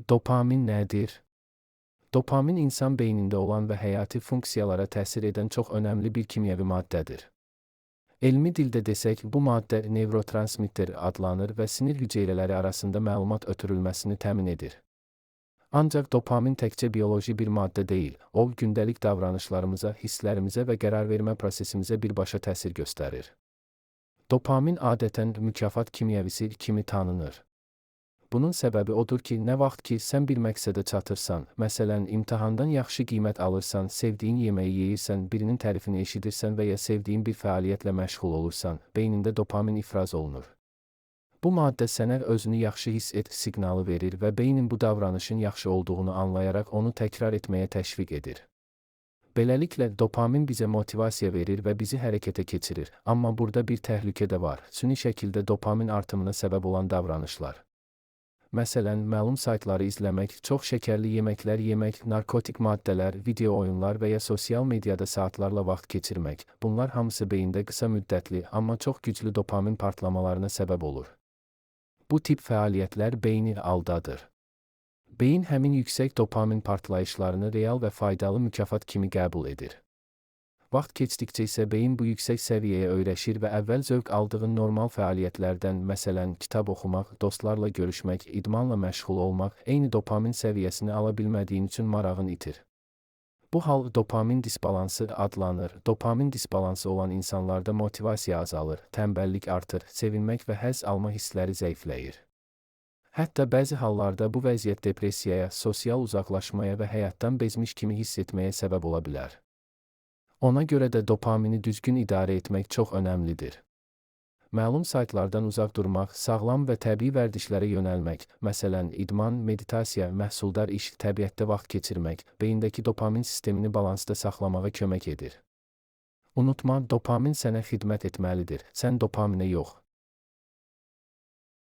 Dopamin nədir? Dopamin insan beynində olan və həyati funksiyalara təsir edən çox önəmli bir kimyəvi maddədir. Elmi dildə desək, bu maddə nevrotransmitter adlanır və sinir hüceyrələri arasında məlumat ötürülməsini təmin edir. Ancaq dopamin təkcə bioloji bir maddə deyil, o gündəlik davranışlarımıza, hisslərimizə və qərar vermə prosesimizə birbaşa təsir göstərir. Dopamin adətən mükafat kimyəvisi kimi tanınır. Bunun səbəbi odur ki, nə vaxt ki, sən bir məqsədə çatırsan, məsələn, imtahandan yaxşı qiymət alırsan, sevdiyin yeməyi yeyirsən, birinin tərifini eşidirsən və ya sevdiyin bir fəaliyyətlə məşğul olursan, beynində dopamin ifraz olunur. Bu maddə sənə özünü yaxşı hiss et siqnalı verir və beynin bu davranışın yaxşı olduğunu anlayaraq onu təkrar etməyə təşviq edir. Beləliklə, dopamin bizə motivasiya verir və bizi hərəkətə keçirir, amma burada bir təhlükə də var, süni şəkildə dopamin artımına səbəb olan davranışlar. Məsələn, məlum saytları izləmək, çox şəkərli yeməklər yemək, narkotik maddələr, video oyunlar və ya sosial mediada saatlarla vaxt keçirmək, bunlar hamısı beyində qısa müddətli, amma çox güclü dopamin partlamalarına səbəb olur. Bu tip fəaliyyətlər beyni aldadır. Beyin həmin yüksək dopamin partlayışlarını real və faydalı mükafat kimi qəbul edir. Vaxt keçdikcə isə beyin bu yüksək səviyyəyə öyrəşir və əvvəl zövq aldığın normal fəaliyyətlərdən, məsələn, kitab oxumaq, dostlarla görüşmək, idmanla məşğul olmaq, eyni dopamin səviyyəsini ala bilmədiyin üçün marağın itir. Bu hal dopamin disbalansı adlanır. Dopamin disbalansı olan insanlarda motivasiya azalır, tənbəllik artır, sevinmək və həzz alma hissləri zəifləyir. Hətta bəzi hallarda bu vəziyyət depressiyaya, sosial uzaqlaşmaya və həyatdan bezmiş kimi hiss etməyə səbəb ola bilər. Ona görə də dopamini düzgün idarə etmək çox önəmlidir. Məlum saytlardan uzaq durmaq, sağlam və təbii vərdişlərə yönəlmək, məsələn, idman, meditasiya, məhsuldar iş, təbiətdə vaxt keçirmək, beyindəki dopamin sistemini balansda saxlamağa kömək edir. Unutma, dopamin sənə xidmət etməlidir, sən dopaminə yox.